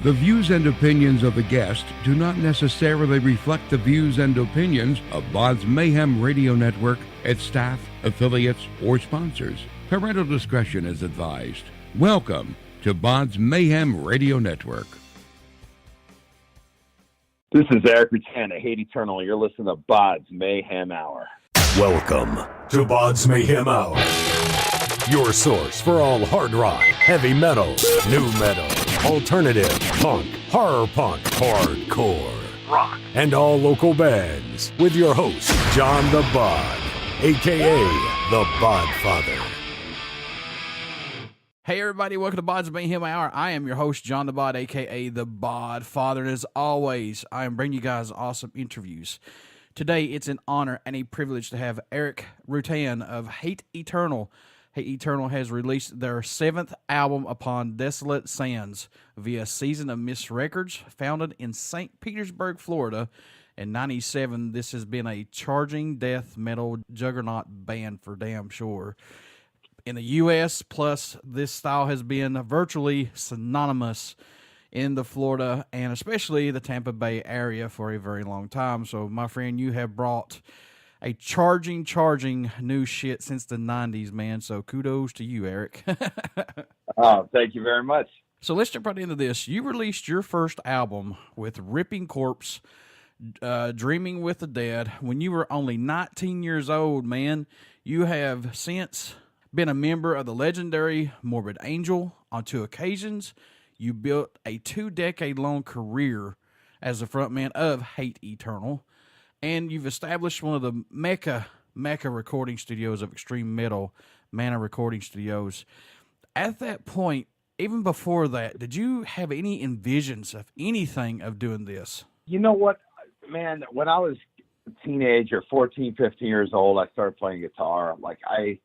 The views and opinions of the guest do not necessarily reflect the views and opinions of BODS Mayhem Radio Network, its staff, affiliates, or sponsors. Parental discretion is advised. Welcome to BODS Mayhem Radio Network. This is Erik Rutan of Hate Eternal. You're listening to BODS Mayhem Hour. Welcome to BODS Mayhem Hour, your source for all hard rock, heavy metal, new metal, alternative, punk, horror punk, hardcore, rock, and all local bands, with your host, John the Bod, a.k.a. the Bodfather. Hey everybody, welcome to BODS Mayhem Hour. I am your host, John the Bod, a.k.a. the Bodfather, and as always, I am bringing you guys awesome interviews. Today, it's an honor and a privilege to have Erik Rutan of Hate Eternal. Hate Eternal has released their 7th album upon Desolate Sands via Season of Mist Records, founded in St. Petersburg, Florida. In '97, this has been a charging death metal juggernaut band for damn sure. In the U.S., plus this style has been virtually synonymous in the Florida and especially the Tampa Bay area for a very long time. So, my friend, you have brought a charging new shit since the 90s, man. So kudos to you, Erik. Oh, thank you very much. So let's jump right into this. You released your first album with Ripping Corpse, Dreaming with the Dead, when you were only 19 years old, man. You have since been a member of the legendary Morbid Angel on 2 occasions. You built a 2-decade-long career as the frontman of Hate Eternal. And you've established one of the Mecca recording studios of extreme metal, Mana Recording Studios. At that point, even before that, did you have any envisions of anything of doing this? You know what, man, when I was a teenager, 14, 15 years old, I started playing guitar. Like, I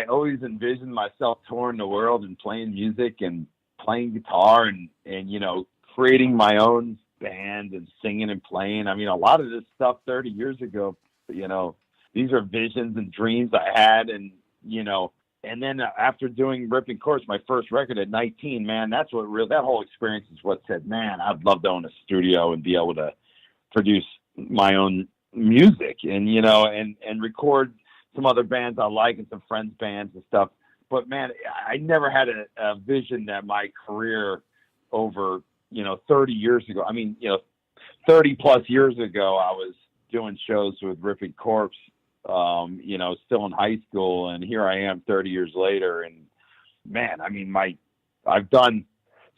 always envisioned myself touring the world and playing music and playing guitar and you know, creating my own band and singing and playing. I mean, a lot of this stuff 30 years ago, you know, these are visions and dreams I had. And, you know, and then after doing Ripping Corpse, my first record at 19, man, that's what really, that whole experience is what said, man, I'd love to own a studio and be able to produce my own music and, you know, and record some other bands I like and some friends' bands and stuff. But man, I never had a vision that my career over, you know, 30 years ago, I mean, you know, 30 plus years ago, I was doing shows with Ripping Corpse, you know, still in high school. And here I am 30 years later. And man, I mean, I've done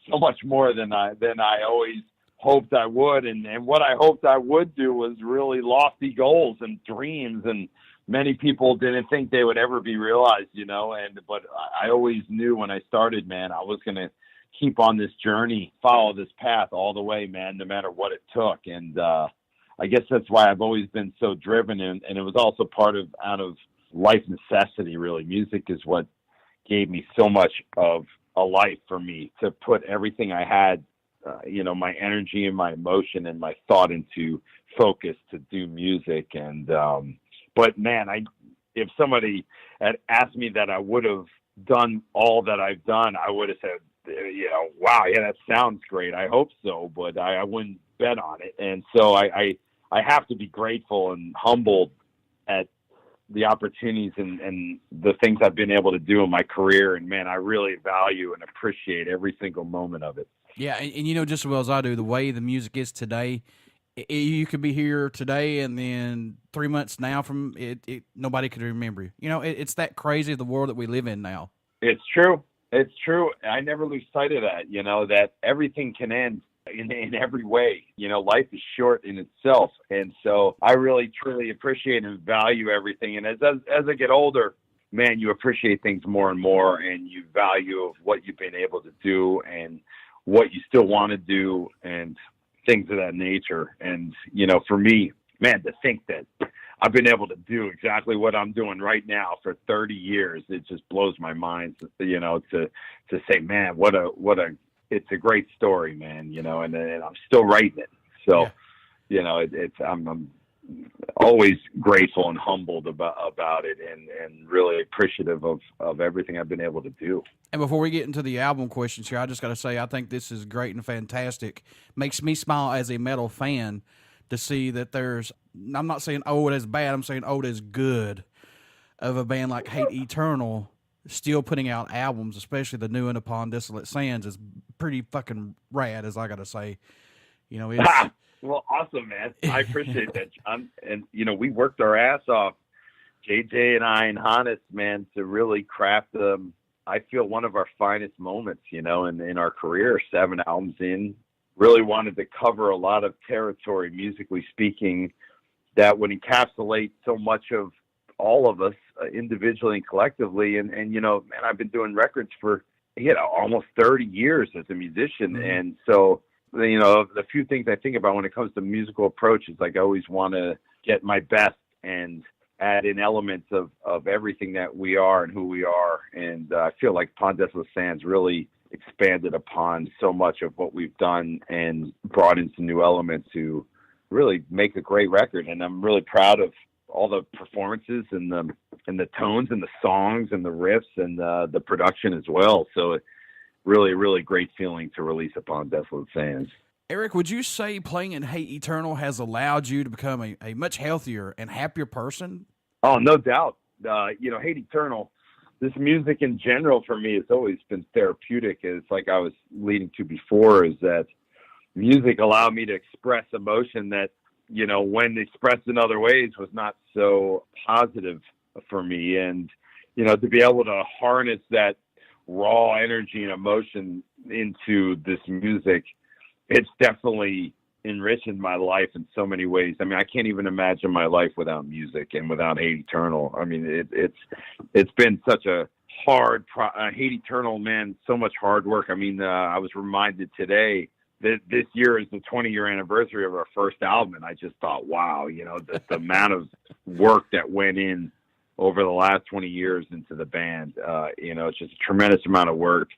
so much more than I always hoped I would. And what I hoped I would do was really lofty goals and dreams. And many people didn't think they would ever be realized, you know, but I always knew when I started, man, I was going to keep on this journey, follow this path all the way, man, no matter what it took. And I guess that's why I've always been so driven. And it was also out of life necessity, really. Music is what gave me so much of a life for me, to put everything I had, you know, my energy and my emotion and my thought into focus to do music. And, but man, if somebody had asked me that I would have done all that I've done, I would have said, you know, wow, yeah, that sounds great. I hope so, but I wouldn't bet on it. And so I have to be grateful and humbled at the opportunities and the things I've been able to do in my career. And man, I really value and appreciate every single moment of it. Yeah. And you know, just as well as I do, the way the music is today, you could be here today and then 3 months now from it nobody could remember you. You know, it's that crazy, the world that we live in now. It's true. It's true. I never lose sight of that, you know, that everything can end in every way. You know, life is short in itself. And so I really, truly appreciate and value everything. And as I get older, man, you appreciate things more and more, and you value of what you've been able to do and what you still want to do and things of that nature. And, you know, for me, man, to think that I've been able to do exactly what I'm doing right now for 30 years. It just blows my mind, you know, to say, man, it's a great story, man, you know, and I'm still writing it. So, yeah. You know, I'm always grateful and humbled about it, and really appreciative of everything I've been able to do. And before we get into the album questions here, I just got to say I think this is great and fantastic. Makes me smile as a metal fan to see that there's, I'm not saying old as bad, I'm saying old as good, of a band like Hate Eternal still putting out albums, especially the new one upon Desolate Sands, is pretty fucking rad, as I got to say. You know, it's... Well, awesome, man. I appreciate that, John. And, you know, we worked our ass off, JJ and I and Hannes, man, to really craft, I feel, one of our finest moments, you know, in our career, 7 albums in. Really wanted to cover a lot of territory, musically speaking, that would encapsulate so much of all of us individually and collectively. And, you know, man, I've been doing records for, almost 30 years as a musician. Mm-hmm. And so, you know, the few things I think about when it comes to musical approach is like I always want to get my best and add in elements of everything that we are and who we are. And I feel like Upon Desolate Sands really expanded upon so much of what we've done and brought in some new elements to really make a great record. And I'm really proud of all the performances and the tones and the songs and the riffs and the production as well. So really, really great feeling to release Upon Desolate Sands. Erik, would you say playing in Hate Eternal has allowed you to become a much healthier and happier person? Oh, no doubt. You know, Hate Eternal, this music in general for me has always been therapeutic. It's like I was leading to before, is that music allowed me to express emotion that, you know, when expressed in other ways was not so positive for me. And, you know, to be able to harness that raw energy and emotion into this music, it's definitely enriched my life in so many ways. I mean, I can't even imagine my life without music and without Hate Eternal. I mean, it's been such a hard Hate Eternal, man, so much hard work. I mean, I was reminded today that this year is the 20-year anniversary of our first album, and I just thought, wow, you know, the amount of work that went in over the last 20 years into the band. You know, it's just a tremendous amount of work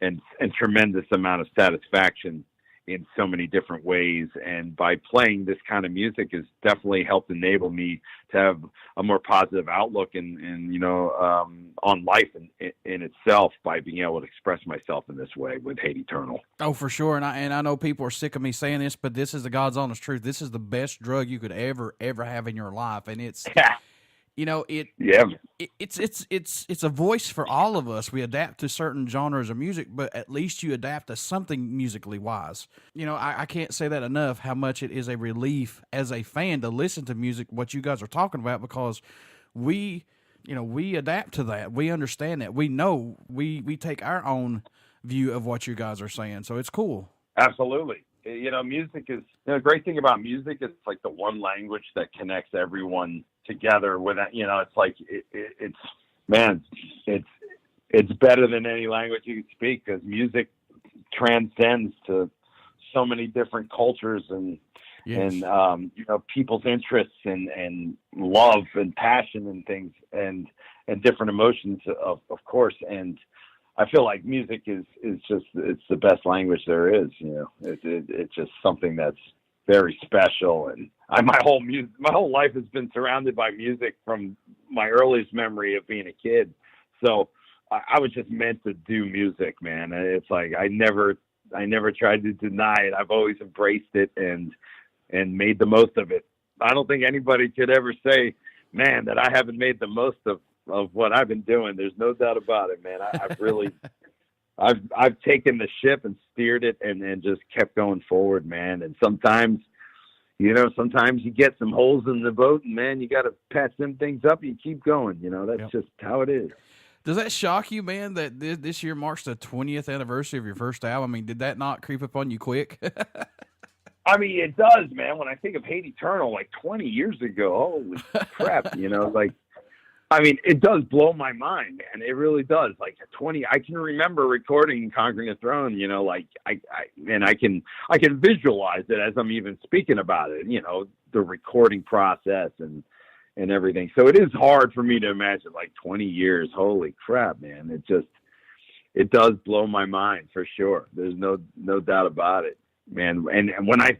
and tremendous amount of satisfaction in so many different ways. And by playing this kind of music has definitely helped enable me to have a more positive outlook and you know, on life in itself, by being able to express myself in this way with Hate Eternal. Oh, for sure. And I know people are sick of me saying this, but this is the God's honest truth. This is the best drug you could ever have in your life. And it's, you know, it's a voice for all of us. We adapt to certain genres of music, but at least you adapt to something musically wise. You know, I can't say that enough, how much it is a relief as a fan to listen to music, what you guys are talking about, because we adapt to that. We understand that. We know we take our own view of what you guys are saying. So it's cool. Absolutely. You know, music is, you know, the great thing about music is it's like the one language that connects everyone together with that. You know, it's like, it's better than any language you can speak, because music transcends to so many different cultures and, yes, and you know, people's interests and love and passion and things and different emotions, of course. And I feel like music is just, it's the best language there is. You know, it's just something that's very special. And my whole life has been surrounded by music from my earliest memory of being a kid. So I was just meant to do music, man. It's like, I never tried to deny it. I've always embraced it and made the most of it. I don't think anybody could ever say, man, that I haven't made the most of what I've been doing. There's no doubt about it, man. I've really, I've taken the ship and steered it and just kept going forward, man. And sometimes you get some holes in the boat, and man, you got to patch them things up. You keep going, you know, that's just how it is. Does that shock you, man, that this year marks the 20th anniversary of your first album? I mean, did that not creep up on you quick? I mean, it does, man. When I think of Hate Eternal, like 20 years ago, holy crap, you know, like, I mean, it does blow my mind, man. It really does. Like 20, I can remember recording Conquering a Throne, you know, like I can visualize it as I'm even speaking about it, you know, the recording process and everything. So it is hard for me to imagine like 20 years. Holy crap, man. It does blow my mind for sure. There's no doubt about it, man. And when I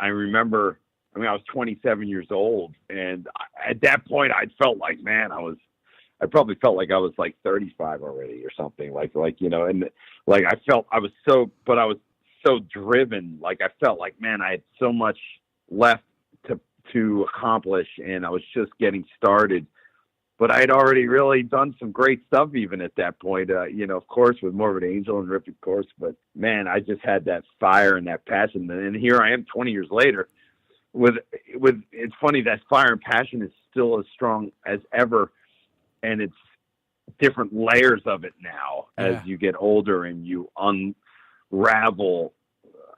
remember I mean, I was 27 years old, and at that point, I felt like, man, I probably felt like I was like 35 already or something, like and like I was so driven. Like I felt like, man, I had so much left to accomplish, and I was just getting started. But I had already really done some great stuff even at that point, of course, with Morbid Angel and Rip, of course. But, man, I just had that fire and that passion. And here I am 20 years later with it's funny, that fire and passion is still as strong as ever. And it's different layers of it now as you get older and you unravel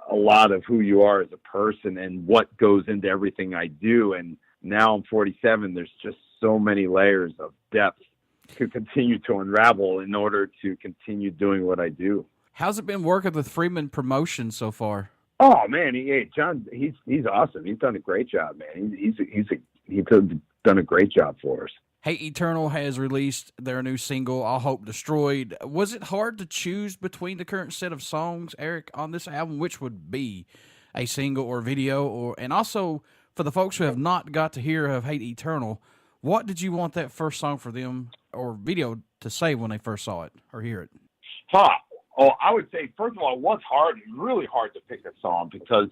a lot of who you are as a person and what goes into everything I do. And now I'm 47. There's just so many layers of depth to continue to unravel in order to continue doing what I do. How's it been working with Freeman Promotions so far? Oh man, John, he's awesome. He's done a great job, man. He's done a great job for us. Hate Eternal has released their new single, All Hope Destroyed. Was it hard to choose between the current set of songs, Erik, on this album, which would be a single or video? And also, for the folks who have not got to hear of Hate Eternal, what did you want that first song for them or video to say when they first saw it or hear it? Oh, I would say, first of all, it was really hard to pick a song because,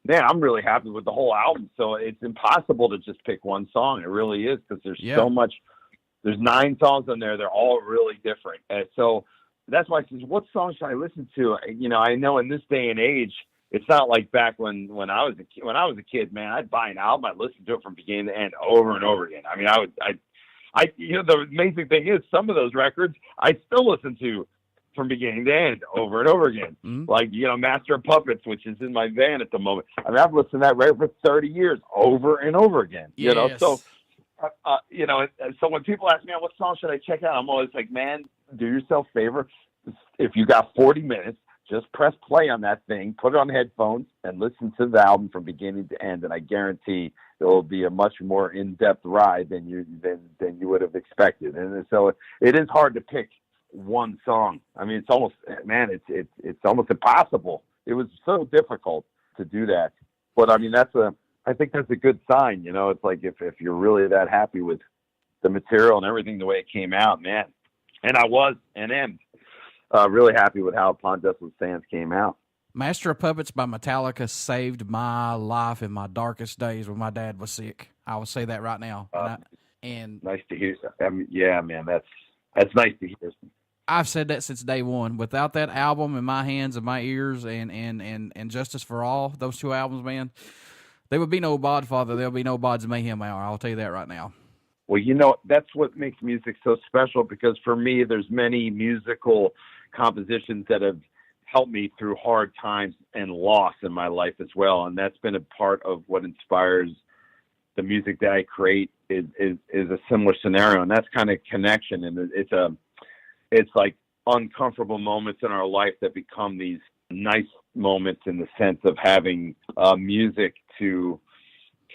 man, I'm really happy with the whole album. So it's impossible to just pick one song. It really is, because there's so much. There's 9 songs on there. They're all really different. And so that's why I said, what song should I listen to? I know in this day and age, it's not like back when I was a kid, man. I'd buy an album, I'd listen to it from beginning to end over and over again. I mean, the amazing thing is, some of those records I still listen to from beginning to end over and over again. Mm-hmm. Like, Master of Puppets, which is in my van at the moment. I mean, I've listened to that record for 30 years over and over again. Yes. So so when people ask me, what song should I check out? I'm always like, man, do yourself a favor. If you got 40 minutes, just press play on that thing, put it on headphones, and listen to the album from beginning to end. And I guarantee it will be a much more in-depth ride than you would have expected. And so it is hard to pick one song. I mean, it's almost impossible. It was so difficult to do that. But I mean, I think that's a good sign. It's like if you're really that happy with the material and everything, the way it came out, man. And I was and am. Really happy with how Upon Desolate Sands came out. Master of Puppets by Metallica saved my life in my darkest days when my dad was sick. I will say that right now. And nice to hear. Yeah, man, that's nice to hear. I've said that since day one. Without that album in my hands and my ears and Justice for All, those 2 albums, man, there would be no Bodfather. There'll be no BODS Mayhem Hour. I'll tell you that right now. Well, that's what makes music so special, because for me, there's many musical compositions that have helped me through hard times and loss in my life as well. And that's been a part of what inspires the music that I create is a similar scenario. And that's kind of connection. And it's like uncomfortable moments in our life that become these nice moments, in the sense of having music to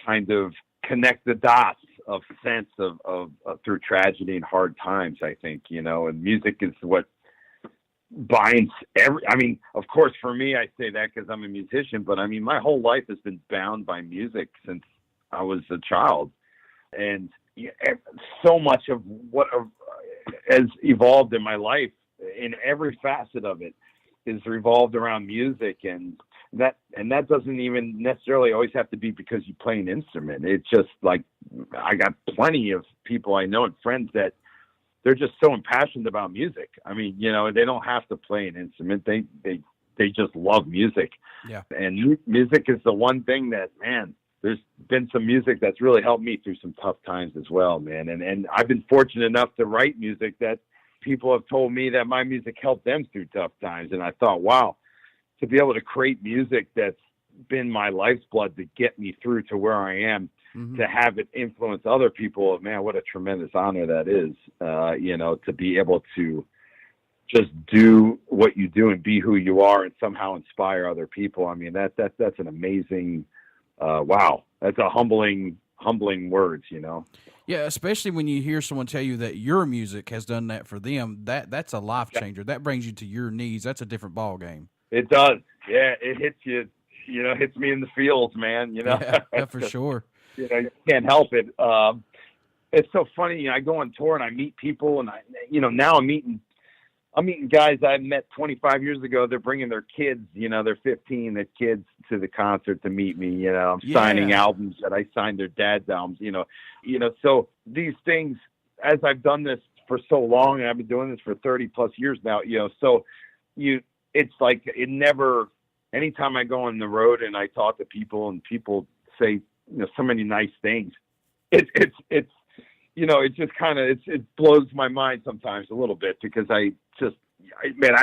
kind of connect the dots of sense of through tragedy and hard times, I think, and music is what binds I mean, of course, for me, I say that because I'm a musician, but I mean, my whole life has been bound by music since I was a child. And so much of what has evolved in my life, in every facet of it, is revolved around music. And that doesn't even necessarily always have to be because you play an instrument. It's just like, I got plenty of people I know and friends that they're just so impassioned about music. I mean, they don't have to play an instrument. They just love music. Yeah. And music is the one thing that, man, there's been some music that's really helped me through some tough times as well, man. And I've been fortunate enough to write music that people have told me that my music helped them through tough times. And I thought, wow, to be able to create music that's been my life's blood to get me through to where I am, mm-hmm. to have it influence other people, man, what a tremendous honor that is, to be able to just do what you do and be who you are and somehow inspire other people. I mean, that's an amazing, wow. That's a humbling words, Yeah, especially when you hear someone tell you that your music has done that for them. That's a life changer. That brings you to your knees. That's a different ball game. It does. Yeah, it hits hits me in the feels, man. Yeah, for sure. You can't help it. It's so funny. I go on tour and I meet people, and now I'm meeting guys I met 25 years ago. They're bringing their kids, they're 15, their kids to the concert to meet me. I'm signing albums that I signed their dad's albums, so these things, as I've done this for so long, and I've been doing this for 30 plus years now, it's like it never, anytime I go on the road and I talk to people and people say, so many nice things, it just kind of, it blows my mind sometimes a little bit, because I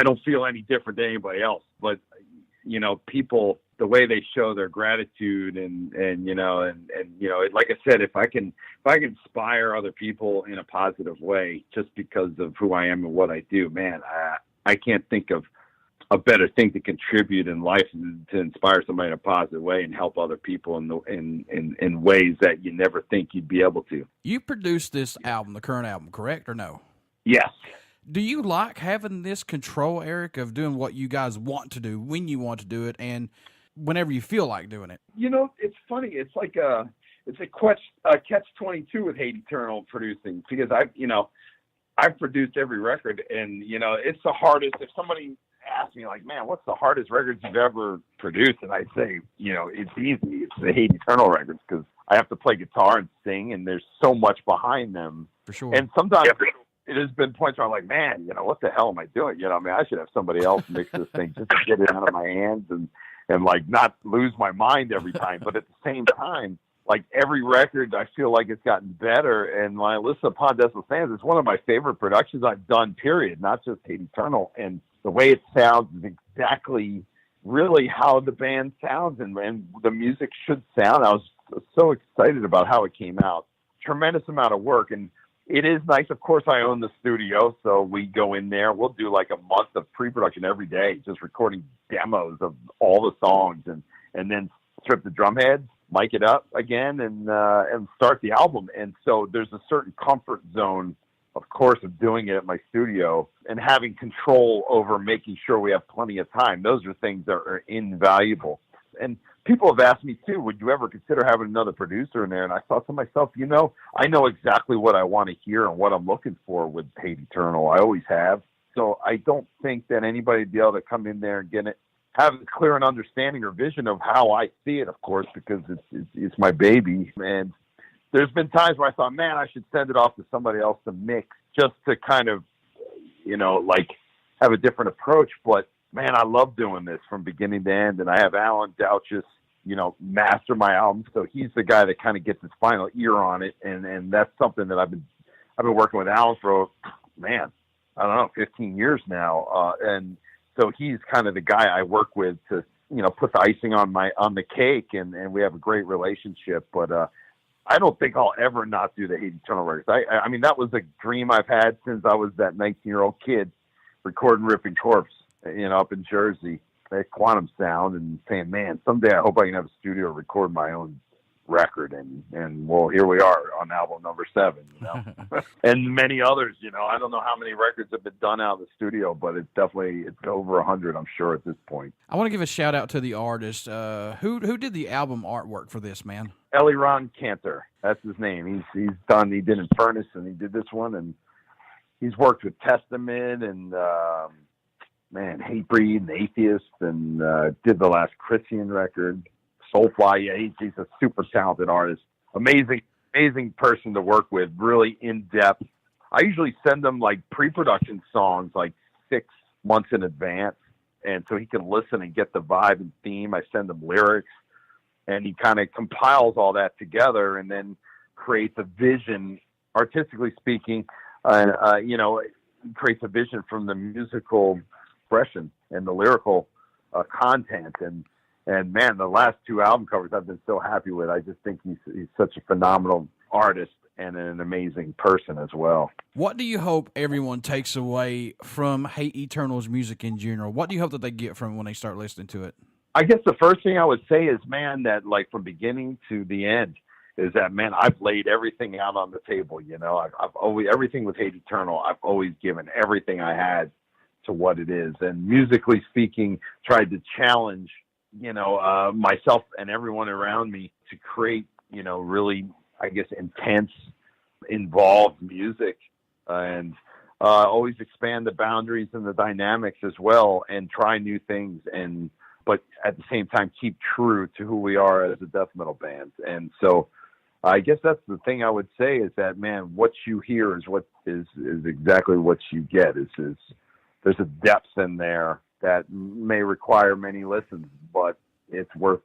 don't feel any different than anybody else, but people, the way they show their gratitude and like I said, if I can inspire other people in a positive way just because of who I am and what I do, man, I can't think of a better thing to contribute in life than to inspire somebody in a positive way and help other people in ways that you never think you'd be able to. You produced this album, the current album, correct or no? Yes. Do you like having this control, Eric, of doing what you guys want to do when you want to do it and whenever you feel like doing it? It's funny. It's like it's a catch-22 with Hate Eternal producing, because I've produced every record, and it's the hardest. If somebody asks me, like, man, what's the hardest records you've ever produced, and I say, it's easy. It's the Hate Eternal records, because I have to play guitar and sing, and there's so much behind them. For sure. And sometimes it has been points where I'm like, man, what the hell am I doing? I should have somebody else mix this thing just to get it out of my hands and like not lose my mind every time. But at the same time, like every record, I feel like it's gotten better. And when I listen to Desolate Sands, it's one of my favorite productions I've done, period, not just Hate Eternal. And the way it sounds is exactly really how the band sounds and the music should sound. I was so excited about how it came out. Tremendous amount of work. And it is nice. Of course, I own the studio, so we go in there. We'll do like a month of pre-production every day, just recording demos of all the songs, and then strip the drum heads, mic it up again, and start the album. And so there's a certain comfort zone, of course, of doing it at my studio and having control over making sure we have plenty of time. Those are things that are invaluable. And people have asked me too, would you ever consider having another producer in there? And I thought to myself, I know exactly what I want to hear and what I'm looking for with Hate Eternal. I always have. So I don't think that anybody would be able to come in there and have a clear and understanding or vision of how I see it, of course, because it's my baby. And there's been times where I thought, man, I should send it off to somebody else to mix, just to kind of, like have a different approach. But man, I love doing this from beginning to end. And I have Alan Douches, master my album. So he's the guy that kind of gets his final ear on it. And that's something that I've been working with Alan for, man, I don't know, 15 years now. And so he's kind of the guy I work with to, put the icing on the cake. And we have a great relationship, but, I don't think I'll ever not do the Hate Eternal records. I mean, that was a dream I've had since I was that 19-year-old kid recording Ripping Corpse, up in Jersey at Quantum Sound, and saying, man, someday I hope I can have a studio record my own record. And well, here we are on album number 7, and many others, I don't know how many records have been done out of the studio, but it's over 100, I'm sure, at this point. I want to give a shout out to the artist. Who did the album artwork for this, man? Erik Rutan, that's his name. He did Infernus, and he did this one, and he's worked with Testament and Hatebreed and Atheist, and did the last Christian record, Soulfly. Yeah, he's a super talented artist. Amazing person to work with, really in-depth. I usually send him like pre-production songs like 6 months in advance, and so he can listen and get the vibe and theme. I send him lyrics, and he kind of compiles all that together and then creates a vision, artistically speaking, creates a vision from the musical expression and the lyrical content. And man, the last 2 album covers I've been so happy with. I just think he's such a phenomenal artist and an amazing person as well. What do you hope everyone takes away from Hate Eternal's music in general? What do you hope that they get from it when they start listening to it? I guess the first thing I would say is, man, that like from beginning to the end is that, man, I've laid everything out on the table. I've always, everything with Hate Eternal, I've always given everything I had to what it is. And musically speaking, tried to challenge myself and everyone around me to create, really, I guess, intense, involved music, and always expand the boundaries and the dynamics as well, and try new things, but at the same time keep true to who we are as a death metal band. And so I guess that's the thing I would say, is that, man, what you hear is what is exactly what you get. There's a depth in there that may require many listens, but it's worth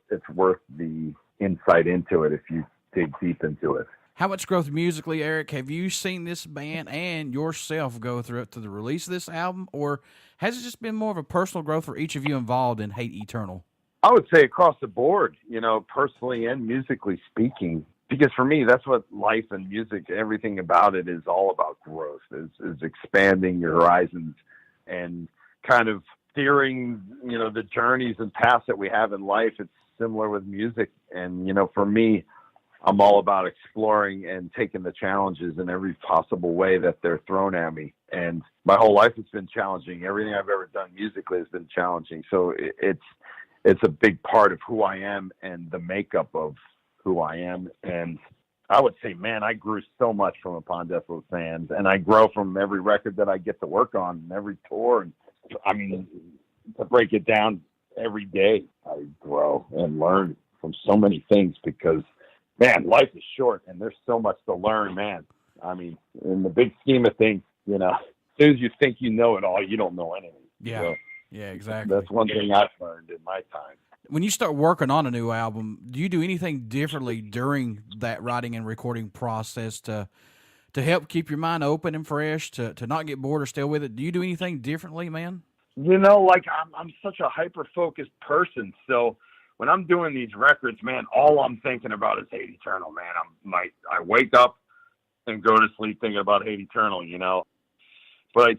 the insight into it if you dig deep into it. How much growth musically, Erik, have you seen this band and yourself go through to the release of this album, or has it just been more of a personal growth for each of you involved in Hate Eternal? I would say across the board, personally and musically speaking, because for me, that's what life and music, everything about it is all about growth, is expanding your horizons and kind of steering, the journeys and paths that we have in life. It's similar with music. And, for me, I'm all about exploring and taking the challenges in every possible way that they're thrown at me. And my whole life has been challenging. Everything I've ever done musically has been challenging. So it's a big part of who I am and the makeup of who I am. And I would say, man, I grew so much from Upon Desolate Sands, and I grow from every record that I get to work on and every tour. And I mean, to break it down, every day I grow and learn from so many things, because, man, life is short and there's so much to learn, man. I mean, in the big scheme of things, as soon as you think you know it all, you don't know anything. Yeah. So yeah, exactly. that's one thing I've learned in my time. When you start working on a new album, do you do anything differently during that writing and recording process to help keep your mind open and fresh, to not get bored or stay with it? Do you do anything differently, man? I'm such a hyper-focused person, so when I'm doing these records, man, all I'm thinking about is Hate Eternal, man. I wake up and go to sleep thinking about Hate Eternal, But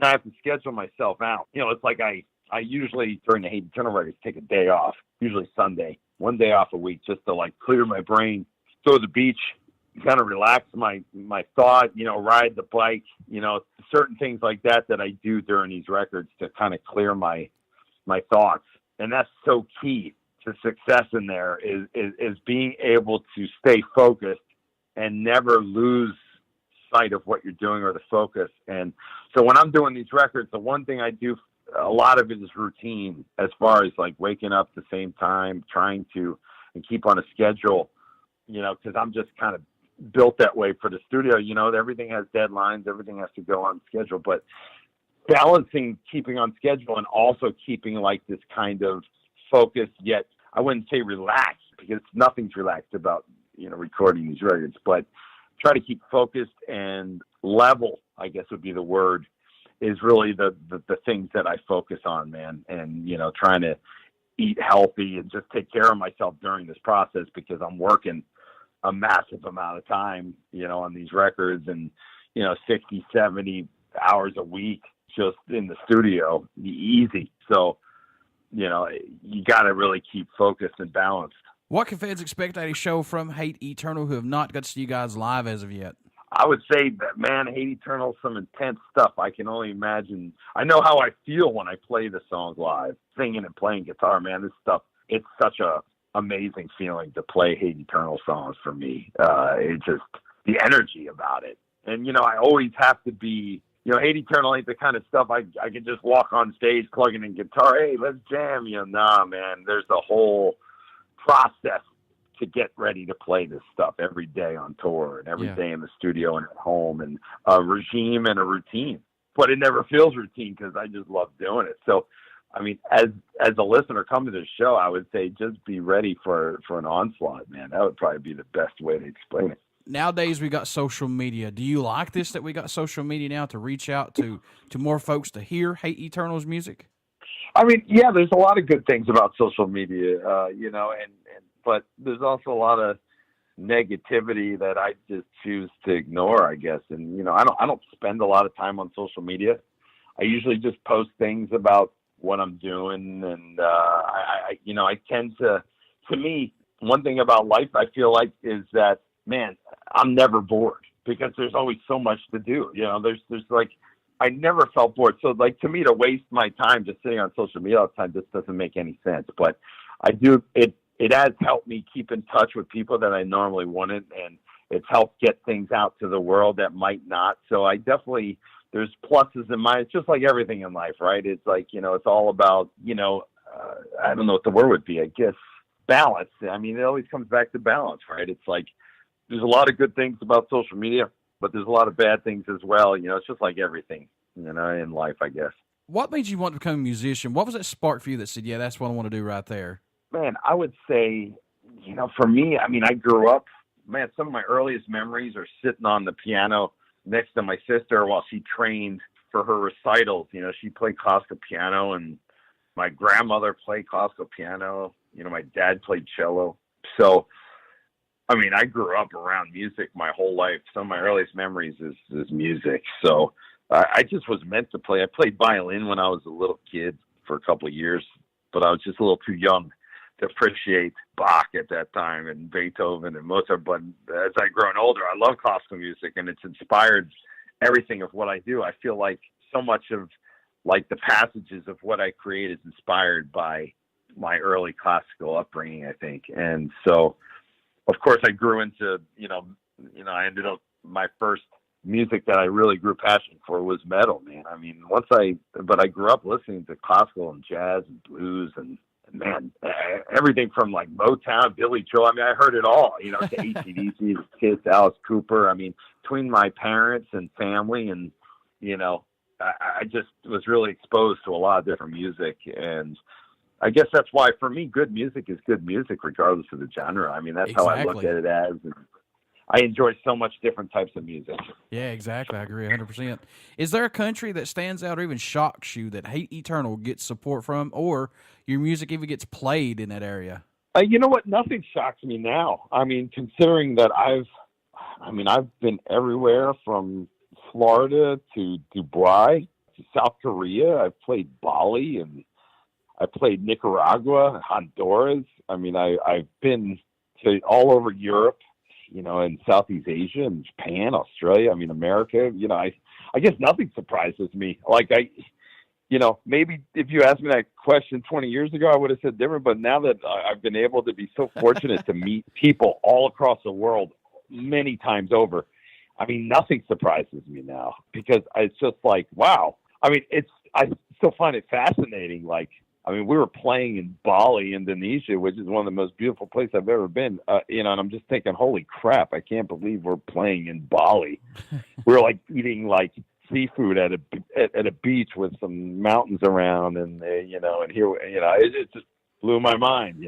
I have to schedule myself out. It's like I usually, during the Hate Eternal records, take a day off, usually Sunday, one day off a week, just to clear my brain, go to the beach, kind of relax my thought, ride the bike, certain things like that I do during these records to kind of clear my thoughts. And that's so key to success in there, is being able to stay focused and never lose sight of what you're doing or the focus. And so when I'm doing these records, the one thing I do, a lot of it is routine, as far as waking up at the same time, trying to and keep on a schedule, because I'm just kind of built that way for the studio. Everything has deadlines, everything has to go on schedule, but balancing keeping on schedule and also keeping this kind of focus, yet I wouldn't say relaxed, because nothing's relaxed about, recording these records, but try to keep focused and level, I guess would be the word, is really the things that I focus on, man. And, trying to eat healthy and just take care of myself during this process, because I'm working a massive amount of time, on these records, and, 60, 70 hours a week just in the studio, easy. So, you got to really keep focused and balanced. What can fans expect at a show from Hate Eternal who have not got to see you guys live as of yet? I would say that, man, Hate Eternal, some intense stuff. I can only imagine. I know how I feel when I play the songs live, singing and playing guitar, man. This stuff, it's such a amazing feeling to play Hate Eternal songs for me. It's just the energy about it. And, I always have to be, Hate Eternal ain't the kind of stuff I can just walk on stage plugging in guitar. Hey, let's jam. Nah, man, there's a whole process to get ready to play this stuff every day on tour and every day in the studio and at home, and a regime and a routine. But it never feels routine, because I just love doing it. So, I mean, as a listener coming to the show, I would say just be ready for an onslaught, man. That would probably be the best way to explain it. Nowadays, we got social media. Do you like this, that we got social media now to reach out to more folks to hear Hate Eternal's music? I mean, yeah, there's a lot of good things about social media, but there's also a lot of negativity that I just choose to ignore, I guess. And, I don't spend a lot of time on social media. I usually just post things about what I'm doing. And, I tend to me, one thing about life I feel like is that, man, I'm never bored, because there's always so much to do. There's I never felt bored. So like, to me, to waste my time just sitting on social media all the time just doesn't make any sense. But I do, it has helped me keep in touch with people that I normally wouldn't, and it's helped get things out to the world that might not. So I definitely, there's pluses and minuses, just like everything in life, right? It's like, it's all about, I don't know what the word would be, I guess, balance. I mean, it always comes back to balance, right? It's like, there's a lot of good things about social media, but there's a lot of bad things as well. It's just like everything, in life, I guess. What made you want to become a musician? What was that spark for you that said, yeah, that's what I want to do right there? Man, I would say, for me, I mean, I grew up, man, some of my earliest memories are sitting on the piano next to my sister while she trained for her recitals. She played classical piano, and my grandmother played classical piano. My dad played cello. So, I mean, I grew up around music my whole life. Some of my earliest memories is music. So I just was meant to play. I played violin when I was a little kid for a couple of years, but I was just a little too young to appreciate Bach at that time and Beethoven and Mozart. But as I've grown older, I love classical music, and it's inspired everything of what I do. I feel like so much of like the passages of what I create is inspired by my early classical upbringing, I think. And so, of course, I grew into, I ended up, my first music that I really grew passionate for was metal, man. I mean, but I grew up listening to classical and jazz and blues and man, everything from like Motown, Billy Joel. I mean, I heard it all, to AC/DC, Kiss, Alice Cooper. I mean, between my parents and family and, I just was really exposed to a lot of different music. And I guess that's why, for me, good music is good music, regardless of the genre. I mean, that's exactly how I look at it as. And I enjoy so much different types of music. Yeah, exactly. I agree 100%. Is there a country that stands out or even shocks you that Hate Eternal gets support from, or your music even gets played in that area? You know what? Nothing shocks me now. I mean, considering that I've been everywhere from Florida to Dubai to South Korea. I've played Bali, and I played Nicaragua, Honduras. I mean, I've been to all over Europe, in Southeast Asia and Japan, Australia. I mean, America. I guess nothing surprises me. Like maybe if you asked me that question 20 years ago, I would have said different. But now that I've been able to be so fortunate to meet people all across the world many times over, I mean, nothing surprises me now, because it's just like, wow. I mean, I still find it fascinating. Like, I mean, we were playing in Bali, Indonesia, which is one of the most beautiful places I've ever been. And I'm just thinking, holy crap, I can't believe we're playing in Bali. We're like eating like seafood at a beach with some mountains around, and and here, it just blew my mind,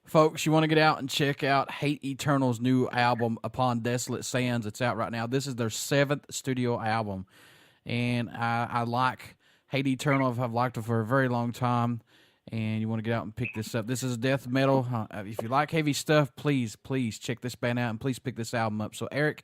Folks, you want to get out and check out Hate Eternal's new album, Upon Desolate Sands. It's out right now. This is their 7th studio album, and I like Hate Eternal. I've liked it for a very long time, and you want to get out and pick this up. This is death metal. If you like heavy stuff, please check this band out, and please pick this album up. So, Eric,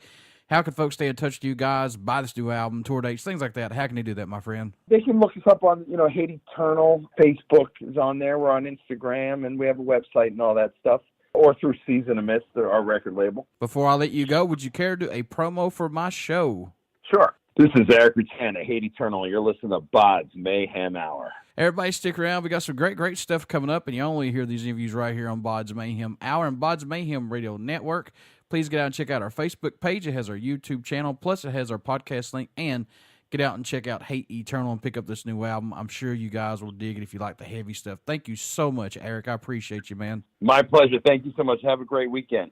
how can folks stay in touch with you guys, buy this new album, tour dates, things like that? How can they do that, my friend? They can look us up on, Hate Eternal. Facebook is on there. We're on Instagram, and we have a website and all that stuff. Or through Season of Mist, our record label. Before I let you go, would you care to do a promo for my show? Sure. This is Erik Rutan at Hate Eternal. You're listening to BODS Mayhem Hour. Everybody stick around. We got some great stuff coming up, and you only hear these interviews right here on BODS Mayhem Hour and BODS Mayhem Radio Network. Please get out and check out our Facebook page. It has our YouTube channel, plus it has our podcast link, and get out and check out Hate Eternal and pick up this new album. I'm sure you guys will dig it if you like the heavy stuff. Thank you so much, Eric. I appreciate you, man. My pleasure. Thank you so much. Have a great weekend.